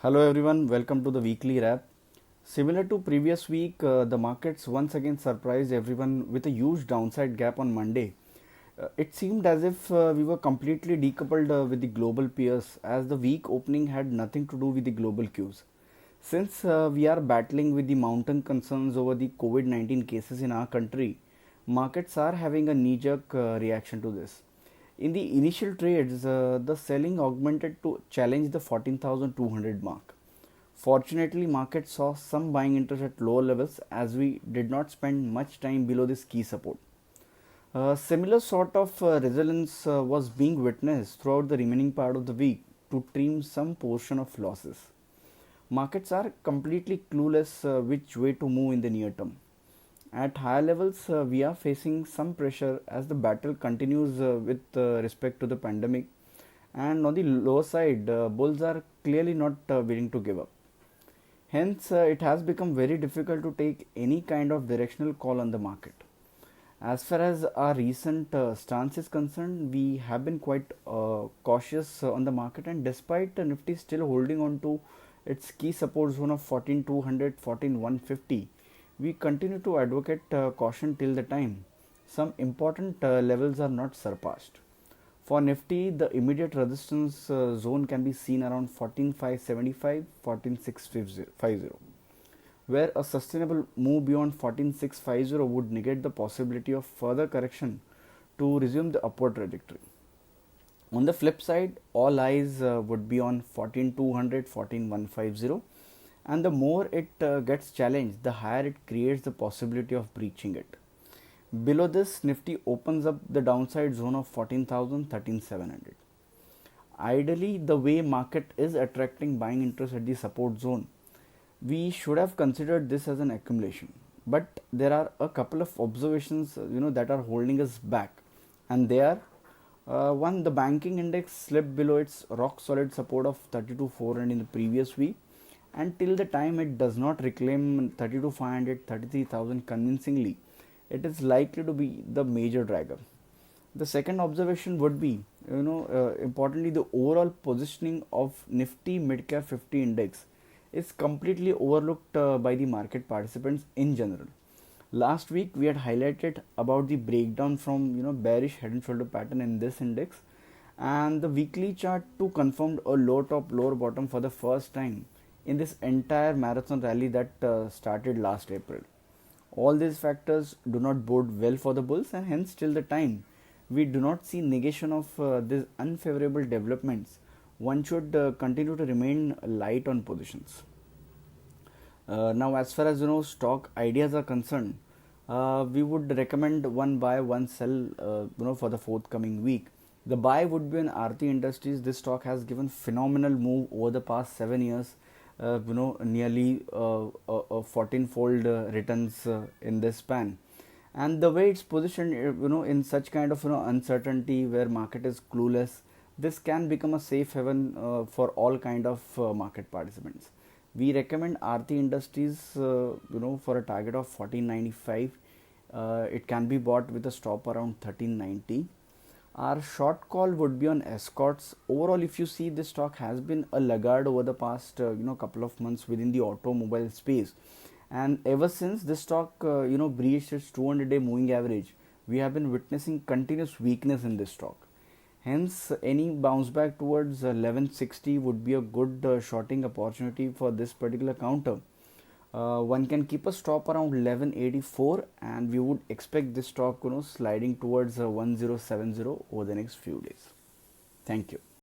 Hello everyone, welcome to the weekly wrap. Similar to previous week, the markets once again surprised everyone with a huge downside gap on Monday. It seemed as if we were completely decoupled with the global peers, as the week opening had nothing to do with the global cues. Since we are battling with the mounting concerns over the COVID 19 cases in our country, markets are having a knee jerk reaction to this. In the initial trades, the selling augmented to challenge the 14,200 mark. Fortunately, market saw some buying interest at lower levels as we did not spend much time below this key support. Similar sort of resilience was being witnessed throughout the remaining part of the week to trim some portion of losses. Markets are completely clueless which way to move in the near term. At higher levels, we are facing some pressure as the battle continues with respect to the pandemic, and on the lower side, bulls are clearly not willing to give up. Hence, it has become very difficult to take any kind of directional call on the market. As far as our recent stance is concerned, we have been quite cautious on the market, and despite Nifty still holding on to its key support zone of 14,200, 14,150, we continue to advocate caution till the time some important levels are not surpassed. For Nifty, the immediate resistance zone can be seen around 14,575, 14,650, where a sustainable move beyond 14,650 would negate the possibility of further correction to resume the upward trajectory. On the flip side, all eyes would be on 14,200, 14,150, and the more it gets challenged, the higher it creates the possibility of breaching it. Below this, Nifty opens up the downside zone of 14,000, 13,700. Ideally, the way market is attracting buying interest at the support zone, we should have considered this as an accumulation. But there are a couple of observations that are holding us back, and they are one, the banking index slipped below its rock solid support of 32,400 in the previous week, and till the time it does not reclaim 32,500, 33,000 convincingly, it is likely to be the major dragger. The second observation would be, importantly, the overall positioning of Nifty Midcap 50 index is completely overlooked by the market participants in general. Last week we had highlighted about the breakdown from bearish head and shoulder pattern in this index, and the weekly chart too confirmed a low top lower bottom for the first time in this entire marathon rally that started last April. All these factors do not bode well for the bulls, and hence till the time we do not see negation of these unfavorable developments, one should continue to remain light on positions. Now, as far as stock ideas are concerned, we would recommend one buy, one sell. For the forthcoming week. The buy would be in Aarti Industries. This stock has given phenomenal move over the past 7 years. Nearly 14-fold returns in this span. And the way it's positioned, in such kind of uncertainty where market is clueless, this can become a safe haven for all kind of market participants. We recommend Aarti Industries, for a target of 1495. It can be bought with a stop around 1390. Our short call would be on Escorts. Overall, if you see, this stock has been a laggard over the past couple of months within the automobile space, and ever since this stock breached its 200-day moving average, we have been witnessing continuous weakness in this stock. Hence, any bounce back towards 1160 would be a good shorting opportunity for this particular counter. One can keep a stop around 1184, and we would expect this stock sliding towards 1070 over the next few days. Thank you.